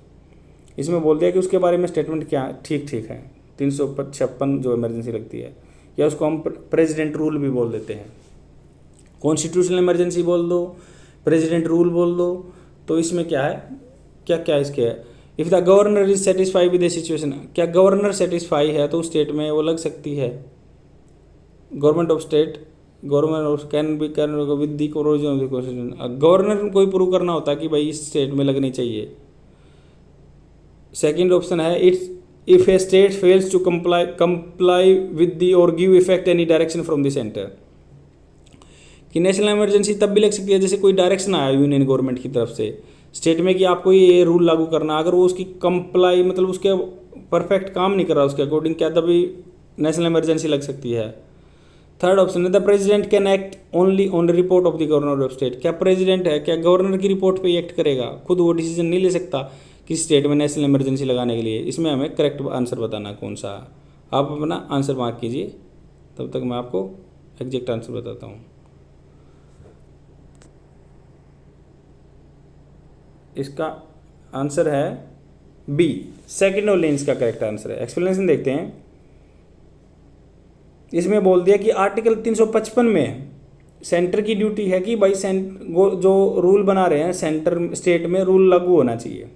इसमें बोल दिया कि उसके बारे में स्टेटमेंट क्या ठीक है, 356 जो इमरजेंसी लगती है, या उसको हम प्रेसिडेंट रूल भी बोल देते हैं। कॉन्स्टिट्यूशनल इमरजेंसी बोल दो, प्रेसिडेंट रूल बोल दो, तो इसमें क्या है, क्या इसके है, if the governor is satisfy with the situation, क्या गवर्नर सेटिस्फाई है तो स्टेट में वो लग सकती है। Government of state, government can be can with the provision of the constitution. Governor को कोई प्रूव करना होता है कि भाई इस स्टेट में लगनी चाहिए। सेकंड ऑप्शन है, it's if a state fails to comply with the और give effect any direction from the centre, कि नेशनल इमरजेंसी तब भी लग सकती है जैसे कोई डायरेक्शन आया यूनियन गवर्नमेंट की तरफ से स्टेट में कि आपको ये रूल लागू करना, अगर वो उसकी कंप्लाई मतलब उसके परफेक्ट काम नहीं कर रहा उसके अकॉर्डिंग, क्या तभी नेशनल इमरजेंसी लग सकती है। थर्ड ऑप्शन है, the president can act only on the report of the governor of state, क्या प्रेसिडेंट है क्या गवर्नर की रिपोर्ट पे एक्ट करेगा, खुद वो डिसीजन नहीं ले सकता किस स्टेट में नेशनल इमरजेंसी लगाने के लिए। इसमें हमें करेक्ट आंसर बताना कौन सा, आप अपना आंसर मार्क कीजिए, तब तक मैं आपको एग्जैक्ट आंसर बताता हूँ। इसका आंसर है बी, सेकेंड और लेंस का करेक्ट आंसर है। एक्सप्लेनेशन देखते हैं। इसमें बोल दिया कि आर्टिकल 355 में सेंटर की ड्यूटी है कि भाई जो रूल बना रहे हैं सेंटर स्टेट में रूल लागू होना चाहिए।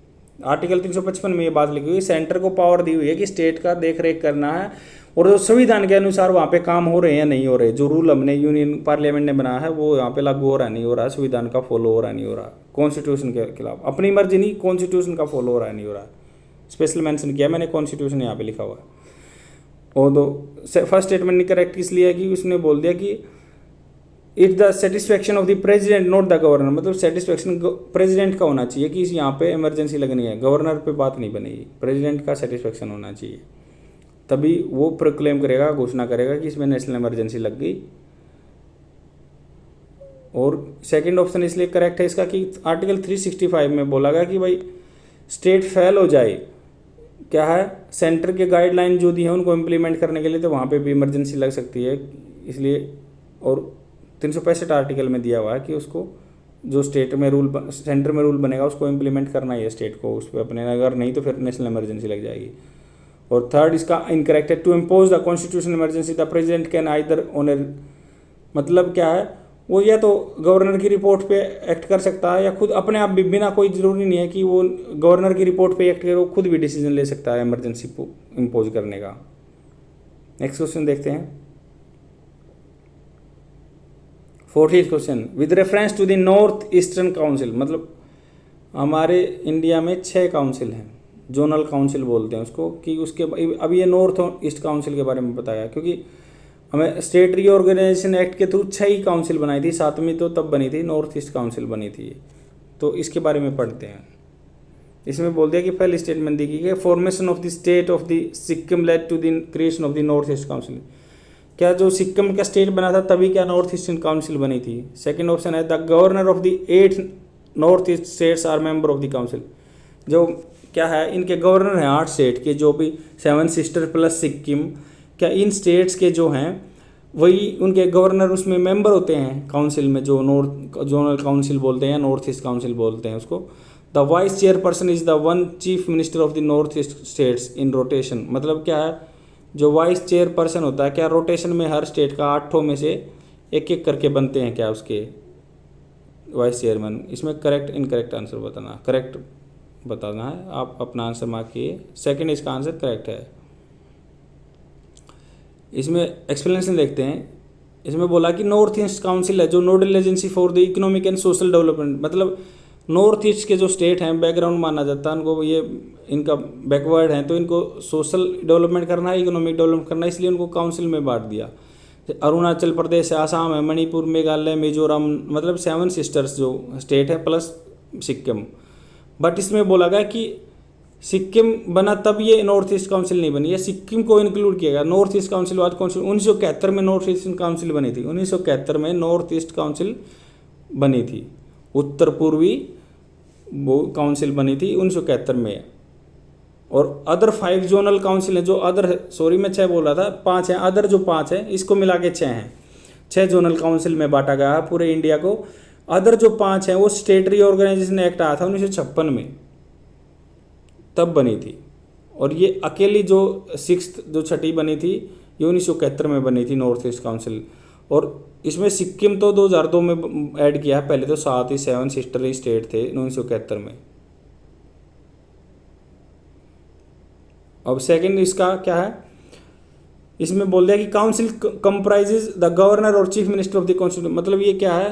आर्टिकल 355 में ये बात लिखी हुई, सेंटर को पावर दी हुई है कि स्टेट का देख रेख करना है और जो संविधान के अनुसार वहाँ पे काम हो रहे हैं नहीं हो रहे, जो रूल हमने यूनियन पार्लियामेंट ने बनाया है वो यहाँ पे लागू हो रहा नहीं हो रहा, संविधान का फॉलो हो रहा नहीं हो रहा, कॉन्स्टिट्यूशन के खिलाफ, अपनी मर्जी नहीं कॉन्स्टिट्यूशन का फॉलो हो रहा नहीं हो रहा। स्पेशल मेंशन किया मैंने, कॉन्स्टिट्यूशन यहाँ पे लिखा हुआ है। और दो फर्स्ट स्टेटमेंट नहीं करेक्ट इसलिए है कि उसने बोल दिया कि it the satisfaction of the president not the governor, मतलब सेटिस्फैक्शन प्रेसिडेंट का होना चाहिए कि यहाँ पे इमरजेंसी लगनी है, गवर्नर पे बात नहीं बनेगी, प्रेसिडेंट का सेटिस्फैक्शन होना चाहिए, तभी वो प्रोक्लेम करेगा, घोषणा करेगा कि इसमें नेशनल इमरजेंसी लग गई। और सेकंड ऑप्शन इसलिए करेक्ट है इसका कि आर्टिकल 365 में बोला गया कि भाई स्टेट फेल हो जाए, क्या है सेंटर के गाइडलाइन जो दी है उनको इम्प्लीमेंट करने के लिए, तो वहाँ पे भी इमरजेंसी लग सकती है इसलिए। और 365 आर्टिकल में दिया हुआ है कि उसको जो स्टेट में रूल सेंटर में रूल बनेगा उसको इम्प्लीमेंट करना है स्टेट को उस पर अपने, अगर नहीं तो फिर नेशनल इमरजेंसी लग जाएगी। और थर्ड इसका इनकरेक्ट है, to impose the constitutional emergency the president can either honour, मतलब क्या है वो या तो गवर्नर की रिपोर्ट पे एक्ट कर सकता है या खुद अपने आप भी, बिना कोई ज़रूरी नहीं है कि वो गवर्नर की रिपोर्ट पे एक्ट करे, वो खुद भी डिसीजन ले सकता है इमरजेंसी को इम्पोज करने का। नेक्स्ट क्वेश्चन देखते हैं। 40th question, with reference to the north eastern council, मतलब हमारे इंडिया में 6 काउंसिल हैं, जोनल काउंसिल बोलते हैं उसको, कि उसके अब ये नॉर्थ ईस्ट काउंसिल के बारे में बताया क्योंकि हमें स्टेट रीऑर्गेनाइजेशन एक्ट के थ्रू 6 ही काउंसिल बनाई थी, 7वीं तो तब बनी थी, नॉर्थ ईस्ट काउंसिल बनी थी, तो इसके बारे में पढ़ते हैं। इसमें बोल दिया कि पहली स्टेटमेंट दी गई है, formation of the state of the Sikkim led to the creation of the north east council. क्या जो सिक्किम का स्टेट बना था तभी क्या नॉर्थ ईस्टर्न काउंसिल बनी थी। सेकंड ऑप्शन है, the governor of the 8 north east states are member of the council. जो क्या है, इनके गवर्नर हैं 8 स्टेट के, जो भी 7 सिस्टर प्लस सिक्किम, क्या इन स्टेट्स के जो हैं वही उनके गवर्नर उसमें मेंबर होते हैं काउंसिल में, जो नॉर्थ जोनल काउंसिल बोलते हैं, नॉर्थ ईस्ट काउंसिल बोलते हैं उसको। The vice chairperson is the one chief minister of the north east states in rotation. मतलब क्या है, जो वाइस चेयरपर्सन होता है क्या रोटेशन में हर स्टेट का 8 में से एक एक करके बनते हैं क्या उसके वाइस चेयरमैन। इसमें करेक्ट इनकरेक्ट आंसर बताना, करेक्ट बताना है, आप अपना आंसर मार्क किए। सेकंड इसका आंसर करेक्ट है। इसमें एक्सप्लेनेशन देखते हैं। इसमें बोला कि नॉर्थ ईस्ट काउंसिल है जो nodal agency for the economic and social development. मतलब नॉर्थ ईस्ट के जो स्टेट हैं बैकग्राउंड माना जाता है उनको, ये इनका बैकवर्ड हैं तो इनको सोशल डेवलपमेंट करना है, इकोनॉमिक डेवलपमेंट करना है, इसलिए उनको काउंसिल में बांट दिया। अरुणाचल प्रदेश है, आसाम है, मणिपुर, मेघालय, मिजोरम, मतलब 7 सिस्टर्स जो स्टेट है प्लस सिक्किम। बट इसमें बोला गया कि सिक्किम बना तब ये नॉर्थ ईस्ट काउंसिल नहीं बनी, ये सिक्किम को इंक्लूड किया गया। नॉर्थ ईस्ट काउंसिल बाद काउंसिल 1971 में नॉर्थ ईस्ट काउंसिल बनी थी। 1971 में नॉर्थ ईस्ट काउंसिल बनी थी, उत्तर पूर्वी वो काउंसिल बनी थी 1971 में। और अदर 5 जोनल काउंसिल है जो अदर, सॉरी मैं 6 बोल रहा था, 5 हैं, अदर जो 5 है इसको मिला के 6 हैं। 6 जोनल काउंसिल में बांटा गया है पूरे इंडिया को। अदर जो 5 हैं वो स्टेटरी ऑर्गेनाइजेशन एक्ट आया था 1956 में, तब बनी थी। और ये अकेली जो 6th जो छठी बनी थी ये 1971 में बनी थी नॉर्थ ईस्ट काउंसिल। और इसमें सिक्किम तो 2002 में ऐड किया है, पहले तो 7 सिस्टर स्टेट थे 1971 में। अब सेकंड इसका क्या है, इसमें बोल दिया कि काउंसिल कंप्राइजेज द गवर्नर और chief minister of the council. मतलब ये क्या है,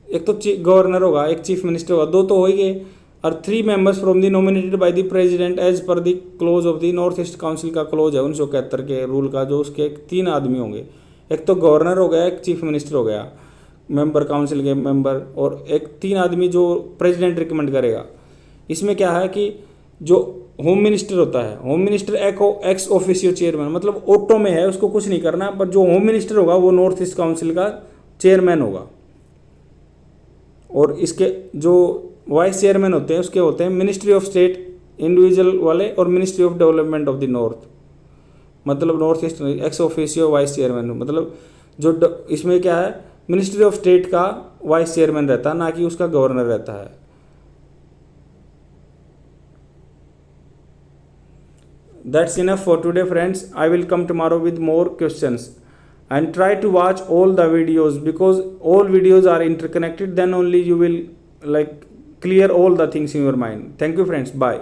एक तो गवर्नर होगा, एक चीफ मिनिस्टर होगा, 2 तो हो ही गए, और 3 members from the nominated by the president as per the close of the north east council का क्लोज है 1971 के रूल का, जो उसके 3 आदमी होंगे, एक तो गवर्नर हो गया, एक चीफ मिनिस्टर हो गया मेंबर काउंसिल के मेंबर, और एक 3 आदमी जो प्रेसिडेंट रिकमेंड करेगा। इसमें क्या है कि जो होम मिनिस्टर होता है, home minister ex officio chairman, मतलब ऑटो में है, उसको कुछ नहीं करना, पर जो होम मिनिस्टर होगा वो नॉर्थ ईस्ट काउंसिल का चेयरमैन होगा। और इसके जो वाइस चेयरमैन होते हैं उसके होते हैं मिनिस्ट्री ऑफ स्टेट इंडिविजुअल वाले और ministry of development of the north, मतलब north east ex officio vice chairman. मतलब जो इसमें क्या है, मिनिस्ट्री ऑफ स्टेट का वाइस चेयरमैन रहता है, ना कि उसका गवर्नर रहता है। That's enough for today, friends. I will come tomorrow with more questions, and try to watch all the videos, because all videos are interconnected. Then only you will like clear all the things in your mind. Thank you, friends. Bye.